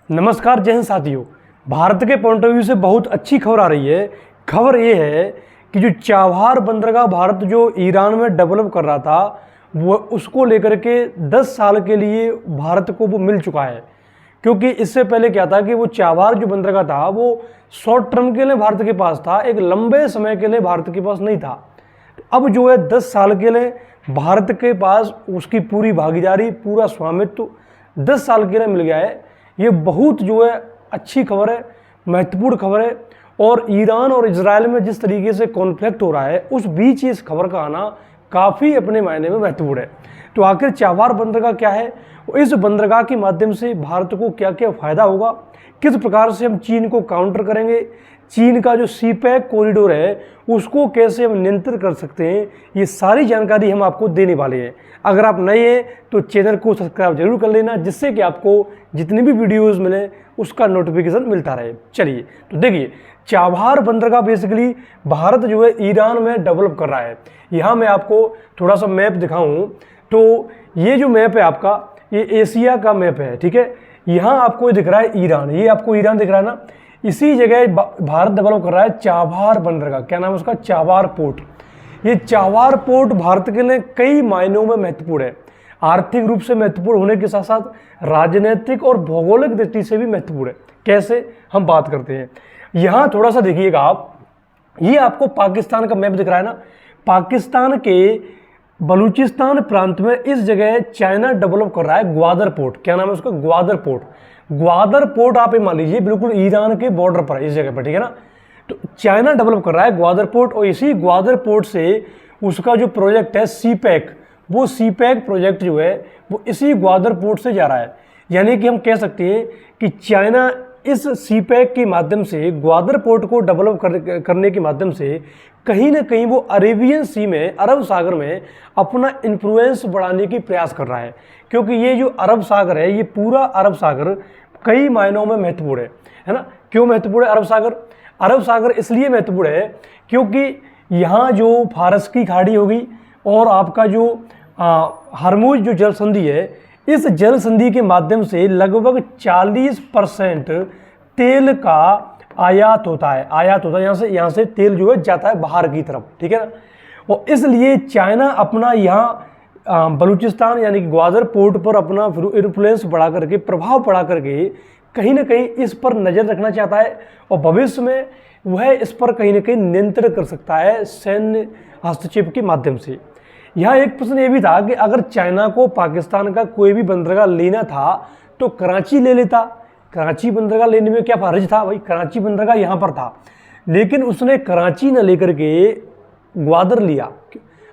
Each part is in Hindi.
नमस्कार, जय हिंद साथियों। भारत के पॉइंट ऑफ व्यू से बहुत अच्छी खबर आ रही है। खबर ये है कि जो चाबहार बंदरगाह भारत जो ईरान में डेवलप कर रहा था, वो उसको लेकर के 10 साल के लिए भारत को वो मिल चुका है। क्योंकि इससे पहले क्या था कि वो चाबहार जो बंदरगाह था वो शॉर्ट टर्म के लिए भारत के पास था, एक लंबे समय के लिए भारत के पास नहीं था। अब जो है 10 साल के लिए भारत के पास उसकी पूरी भागीदारी, पूरा स्वामित्व 10 साल के लिए मिल गया है। ये बहुत जो है अच्छी खबर है, महत्वपूर्ण खबर है। और ईरान और इजराइल में जिस तरीके से कॉन्फ्लिक्ट हो रहा है, उस बीच इस खबर का आना काफ़ी अपने मायने में महत्वपूर्ण है। तो आखिर चाबहार बंदरगाह क्या है, इस बंदरगाह के माध्यम से भारत को क्या क्या फ़ायदा होगा, किस प्रकार से हम चीन को काउंटर करेंगे, चीन का जो सी पैक कॉरिडोर है उसको कैसे हम नियंत्रित कर सकते हैं, ये सारी जानकारी हम आपको देने वाले हैं। अगर आप नए हैं तो चैनल को सब्सक्राइब जरूर कर लेना, जिससे कि आपको जितनी भी वीडियोस मिले उसका नोटिफिकेशन मिलता रहे। चलिए तो देखिए, चाबहार बंदरगाह बेसिकली भारत जो है ईरान में डेवलप कर रहा है। यहाँ मैं आपको थोड़ा सा मैप दिखाऊं तो ये जो मैप है आपका, ये एशिया का मैप है, ठीक है। यहाँ आपको दिख रहा है ईरान, ये आपको ईरान दिख रहा है ना, इसी जगह भारत डेवलप कर रहा है चाबहार बंदरगाह। क्या नाम है उसका? Chabahar port. ये चाबहार पोर्ट भारत के लिए कई मायनों में महत्वपूर्ण है। आर्थिक रूप से महत्वपूर्ण होने के साथ साथ राजनीतिक और भौगोलिक दृष्टि से भी महत्वपूर्ण है। कैसे, हम बात करते हैं। यहाँ थोड़ा सा देखिएगा आप, ये आपको पाकिस्तान का मैप दिख रहा है ना। पाकिस्तान के बलूचिस्तान प्रांत में इस जगह चाइना डेवलप कर रहा है ग्वादर पोर्ट। क्या नाम है उसका? ग्वादर पोर्ट। ग्वादर पोर्ट आप मान लीजिए बिल्कुल ईरान के बॉर्डर पर है, इस जगह पर, ठीक है ना। तो चाइना डेवलप कर रहा है ग्वादर पोर्ट, और इसी ग्वादर पोर्ट से उसका जो प्रोजेक्ट है सी पैक, वो सी पैक प्रोजेक्ट जो है वो इसी ग्वादर पोर्ट से जा रहा है। यानी कि हम कह सकते हैं कि चाइना इस सी पैक के माध्यम से, ग्वादर पोर्ट को डेवलप करने के माध्यम से कहीं ना कहीं वो अरेबियन सी में, अरब सागर में अपना इन्फ्लुएंस बढ़ाने की प्रयास कर रहा है। क्योंकि ये जो अरब सागर है, ये पूरा अरब सागर कई मायनों में महत्वपूर्ण है ना। क्यों महत्वपूर्ण है अरब सागर? अरब सागर इसलिए महत्वपूर्ण है क्योंकि यहाँ जो फारस की खाड़ी होगी और आपका जो हरमुज जो जल संधि है, इस जल संधि के माध्यम से लगभग 40% तेल का आयात होता है। यहाँ से तेल जो है जाता है बाहर की तरफ, ठीक है ना। और इसलिए चाइना अपना यहाँ बलूचिस्तान यानी कि ग्वादर पोर्ट पर अपना इन्फ्लुएंस बढ़ा करके, प्रभाव बढ़ा करके कहीं ना कहीं इस पर नज़र रखना चाहता है, और भविष्य में वह इस पर कहीं ना कहीं नियंत्रण कर सकता है सैन्य हस्तक्षेप के माध्यम से। यहाँ एक प्रश्न ये भी था कि अगर चाइना को पाकिस्तान का कोई भी बंदरगाह लेना था तो कराची ले लेता। कराची बंदरगाह लेने में क्या हर्ज था भाई? कराची बंदरगाह यहाँ पर था, लेकिन उसने कराची न लेकर के ग्वादर लिया।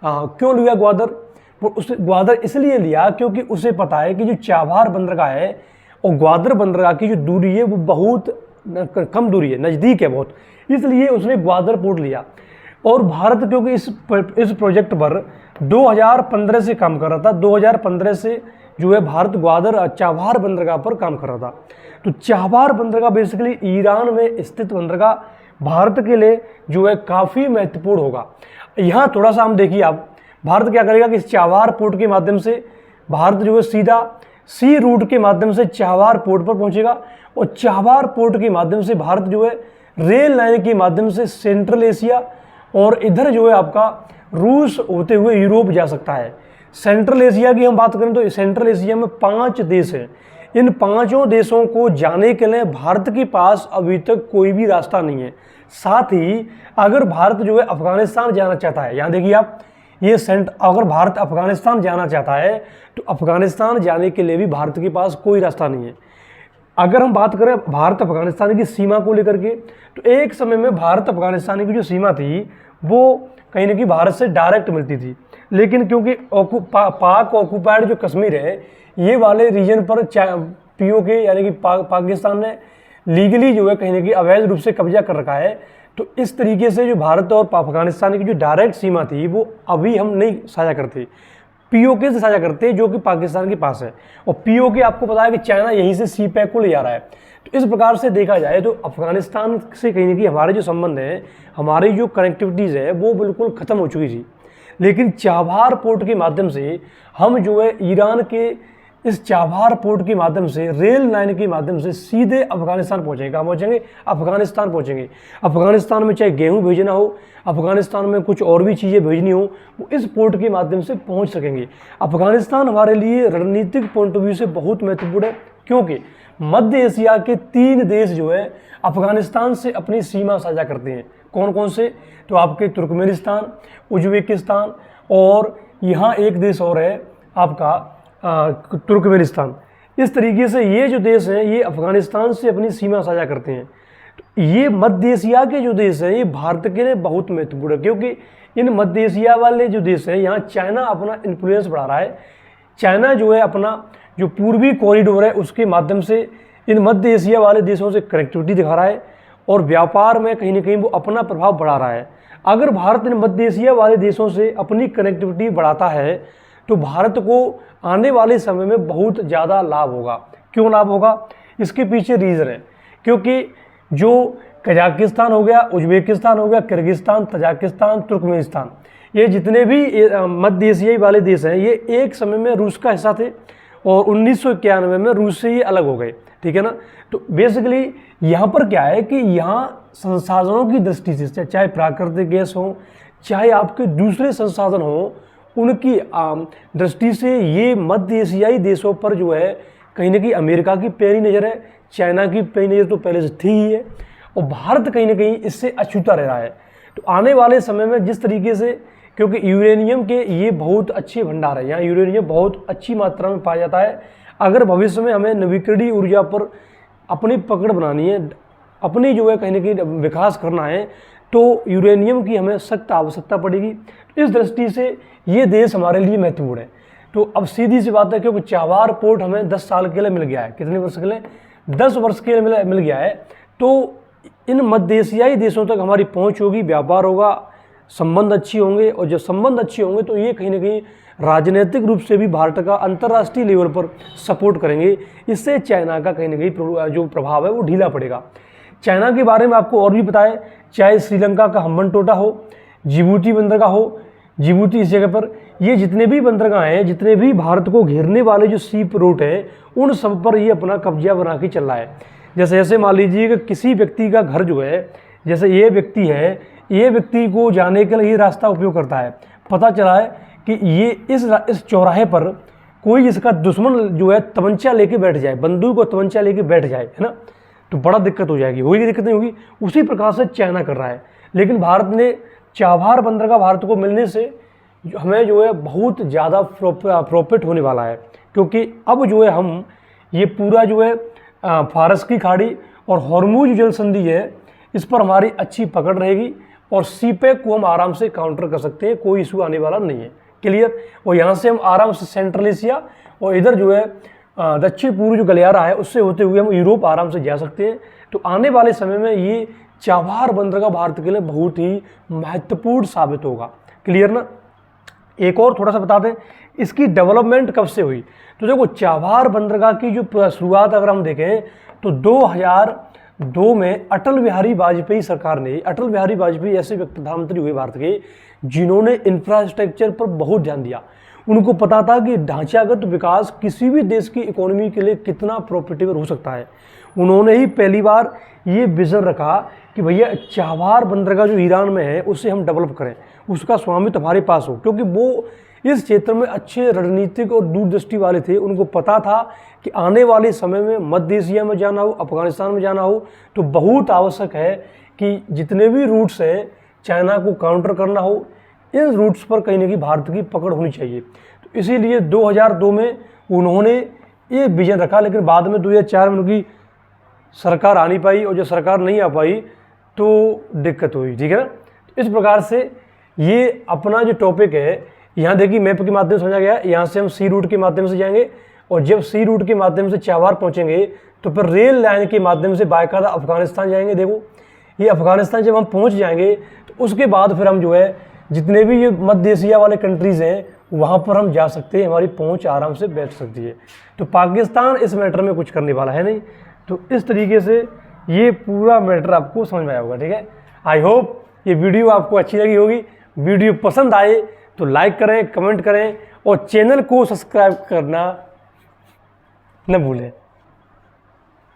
क्यों लिया ग्वादर? उस ग्वादर इसलिए लिया क्योंकि उसे पता है कि जो चाबहार बंदरगाह है और ग्वादर बंदरगाह की जो दूरी है वो बहुत कम दूरी है, नज़दीक है बहुत, इसलिए उसने ग्वादर पोर्ट लिया। और भारत क्योंकि इस प्रोजेक्ट पर 2015 से काम कर रहा था, 2015 से जो है भारत ग्वादर चाबहार बंदरगाह पर काम कर रहा था। तो चाबहार बंदरगाह बेसिकली ईरान में स्थित बंदरगाह भारत के लिए जो है काफ़ी महत्वपूर्ण होगा। यहाँ थोड़ा सा हम देखिए, आप भारत क्या करेगा कि इस चाबहार पोर्ट के माध्यम से भारत जो है सीधा सी रूट के माध्यम से चाबहार पोर्ट पर पहुँचेगा, और चाबहार पोर्ट के माध्यम से भारत जो है रेल लाइन के माध्यम से सेंट्रल एशिया और इधर जो है आपका रूस होते हुए यूरोप जा सकता है। सेंट्रल एशिया की हम बात करें तो सेंट्रल एशिया में 5 देश हैं। इन 5 देशों को जाने के लिए भारत के पास अभी तक कोई भी रास्ता नहीं है। साथ ही अगर भारत जो है अफगानिस्तान जाना चाहता है, यहाँ देखिए आप, ये अगर भारत अफगानिस्तान जाना चाहता है तो अफगानिस्तान जाने के लिए भी भारत के पास कोई रास्ता नहीं है। अगर हम बात करें भारत अफगानिस्तान की सीमा को लेकर के, तो एक समय में भारत अफगानिस्तान की जो सीमा थी वो कहीं ना कहीं भारत से डायरेक्ट मिलती थी, लेकिन क्योंकि पाक ऑक्यूपाइड जो कश्मीर है, ये वाले रीजन पर पीओके यानी कि पाकिस्तान ने लीगली जो है कहीं ना कहीं अवैध रूप से कब्जा कर रखा है। तो इस तरीके से जो भारत और अफगानिस्तान की जो डायरेक्ट सीमा थी वो अभी हम नहीं साझा करते, पीओके से साझा करते हैं जो कि पाकिस्तान के पास है। और पीओके आपको पता है कि चाइना यहीं से सी पैक को ले जा रहा है। तो इस प्रकार से देखा जाए तो अफगानिस्तान से कहीं ना कहीं हमारे जो संबंध हैं, हमारी जो कनेक्टिविटीज़ है वो बिल्कुल ख़त्म हो चुकी थी। लेकिन चाबहार पोर्ट के माध्यम से हम जो है ईरान के इस चाबहार पोर्ट के माध्यम से, रेल लाइन के माध्यम से सीधे अफगानिस्तान पहुँचेंगे। कहाँ पहुँचेंगे? अफगानिस्तान पहुँचेंगे। अफगानिस्तान में चाहे गेहूँ भेजना हो, अफगानिस्तान में कुछ और भी चीज़ें भेजनी हो, वो इस पोर्ट के माध्यम से पहुँच सकेंगे। अफगानिस्तान हमारे लिए रणनीतिक पॉइंट ऑफ व्यू से बहुत महत्वपूर्ण है, क्योंकि मध्य एशिया के 3 देश जो है अफगानिस्तान से अपनी सीमा साझा करते हैं। कौन कौन से? तो आपके तुर्कमेनिस्तान, उज्बेकिस्तान और यहाँ एक देश और है आपका तुर्कमेनिस्तान। इस तरीके से ये जो देश हैं ये अफगानिस्तान से अपनी सीमा साझा करते हैं। तो ये मध्य एशिया के जो देश हैं ये भारत के लिए बहुत महत्वपूर्ण है, क्योंकि इन मध्य एशिया वाले जो देश हैं यहाँ चाइना अपना इन्फ्लुएंस बढ़ा रहा है। चाइना जो है अपना जो पूर्वी कॉरिडोर है उसके माध्यम से इन मध्य एशिया वाले देशों से कनेक्टिविटी दिखा रहा है और व्यापार में कहीं ना कहीं वो अपना प्रभाव बढ़ा रहा है। अगर भारत इन मध्य एशिया वाले देशों से अपनी कनेक्टिविटी बढ़ाता है तो भारत को आने वाले समय में बहुत ज़्यादा लाभ होगा। क्यों लाभ होगा? इसके पीछे रीज़न है, क्योंकि जो कजाकिस्तान हो गया, उज्बेकिस्तान हो गया, किर्गिस्तान, तजाकिस्तान, तुर्कमेनिस्तान, ये जितने भी मध्य एशियाई वाले देश हैं ये एक समय में रूस का हिस्सा थे और 1991 में रूस से ये अलग हो गए। ठीक है ना? तो बेसिकली यहाँ पर क्या है कि यहाँ संसाधनों की दृष्टि से, चाहे प्राकृतिक गैस हो, चाहे आपके दूसरे संसाधन हो, उनकी दृष्टि से ये मध्य एशियाई देशों पर जो है कहीं ना कहीं अमेरिका की पैनी नज़र है, चाइना की पैनी नज़र तो पहले से थी ही है, और भारत कहीं ना कहीं इससे अछूता रह रहा है। तो आने वाले समय में जिस तरीके से, क्योंकि यूरेनियम के ये बहुत अच्छे भंडार है, यहाँ यूरेनियम बहुत अच्छी मात्रा में पाया जाता है। अगर भविष्य में हमें नवीकरणीय ऊर्जा पर अपनी पकड़ बनानी है, अपनी जो है कहीं ना कहीं विकास करना है, तो यूरेनियम की हमें सख्त आवश्यकता पड़ेगी। इस दृष्टि से ये देश हमारे लिए महत्वपूर्ण है। तो अब सीधी सी बात है, क्योंकि चाबहार पोर्ट हमें 10 साल के लिए मिल गया है। कितने वर्ष के लिए? 10 वर्ष के लिए मिल गया है। तो इन मध्य एशियाई देशों तक हमारी पहुंच होगी, व्यापार होगा, संबंध अच्छी होंगे, और जब संबंध अच्छे होंगे तो ये कहीं ना कहीं राजनीतिक रूप से भी भारत का अंतर्राष्ट्रीय लेवल पर सपोर्ट करेंगे। इससे चाइना का कहीं ना कहीं जो प्रभाव है वो ढीला पड़ेगा। चाइना के बारे में आपको और भी पता है, चाहे श्रीलंका का हम्बनटोटा हो, जिबूती बंदरगाह हो, जिबूती इस जगह पर, ये जितने भी बंदरगाह हैं, जितने भी भारत को घेरने वाले जो सी रूट है, उन सब पर ये अपना कब्जा बना के चल रहा है। जैसे ऐसे मान लीजिए कि किसी व्यक्ति का घर जो है, जैसे ये व्यक्ति है, ये व्यक्ति को जाने के लिए ये रास्ता उपयोग करता है। पता चला है कि ये इस चौराहे पर कोई इसका दुश्मन जो है तमंचा लेके बैठ जाए, बंदूक और तमंचा लेके बैठ जाए, है ना, तो बड़ा दिक्कत हो जाएगी। होगी दिक्कत नहीं होगी? उसी प्रकार से चाइना कर रहा है। लेकिन भारत ने चाबहार बंदरगाह भारत को मिलने से हमें जो है बहुत ज़्यादा प्रॉफिट होने वाला है, क्योंकि अब जो है हम ये पूरा जो है फारस की खाड़ी और हॉर्मुज जल संधि है, इस पर हमारी अच्छी पकड़ रहेगी और सीपेक को हम आराम से काउंटर कर सकते हैं, कोई इशू आने वाला नहीं है। क्लियर? और यहाँ से हम आराम से सेंट्रल एशिया और इधर जो है दक्षिण पूर्व जो गलियारा है उससे होते हुए हम यूरोप आराम से जा सकते हैं। तो आने वाले समय में ये चाबहार बंदरगाह भारत के लिए बहुत ही महत्वपूर्ण साबित होगा। क्लियर ना? एक और थोड़ा सा बता दें, इसकी डेवलपमेंट कब से हुई? तो देखो, चाबहार बंदरगाह की जो शुरुआत अगर हम देखें तो 2002 में अटल बिहारी वाजपेयी सरकार ने, अटल बिहारी वाजपेयी ऐसे प्रधानमंत्री हुए भारत के जिन्होंने इंफ्रास्ट्रक्चर पर बहुत ध्यान दिया। उनको पता था कि ढांचागत विकास किसी भी देश की इकोनॉमी के लिए कितना प्रॉफिटेबल हो सकता है। उन्होंने ही पहली बार ये विजन रखा कि भैया चाबहार बंदरगाह जो ईरान में है उसे हम डेवलप करें, उसका स्वामित्व हमारे पास हो, क्योंकि वो इस क्षेत्र में अच्छे रणनीतिक और दूरदृष्टि वाले थे। उनको पता था कि आने वाले समय में मध्य एशिया में जाना हो, अफगानिस्तान में जाना हो, तो बहुत आवश्यक है कि जितने भी रूट्स हैं चाइना को काउंटर करना हो, इन रूट्स पर कहीं ना कहीं भारत की पकड़ होनी चाहिए। तो इसीलिए 2002 में उन्होंने ये विजन रखा, लेकिन बाद में 2004 में उनकी सरकार आ नहीं पाई, और जो सरकार नहीं आ पाई तो दिक्कत हुई। ठीक है ना? तो इस प्रकार से ये अपना जो टॉपिक है, यहाँ देखिए मैप के माध्यम से समझा गया। यहाँ से हम सी रूट के माध्यम से जाएंगे, और जब सी रूट के माध्यम से चाबहार पहुँचेंगे तो फिर रेल लाइन के माध्यम से बाकायदा अफगानिस्तान जाएंगे। देखो, ये अफगानिस्तान जब हम पहुँच जाएंगे तो उसके बाद फिर हम जो है जितने भी ये मध्य एशिया वाले कंट्रीज़ हैं वहाँ पर हम जा सकते हैं, हमारी पहुँच आराम से बैठ सकती है। तो पाकिस्तान इस मैटर में कुछ करने वाला है नहीं। तो इस तरीके से ये पूरा मैटर आपको समझ में आया होगा। ठीक है? आई होप ये वीडियो आपको अच्छी लगी होगी। वीडियो पसंद आए तो लाइक करें, कमेंट करें और चैनल को सब्सक्राइब करना न भूलें।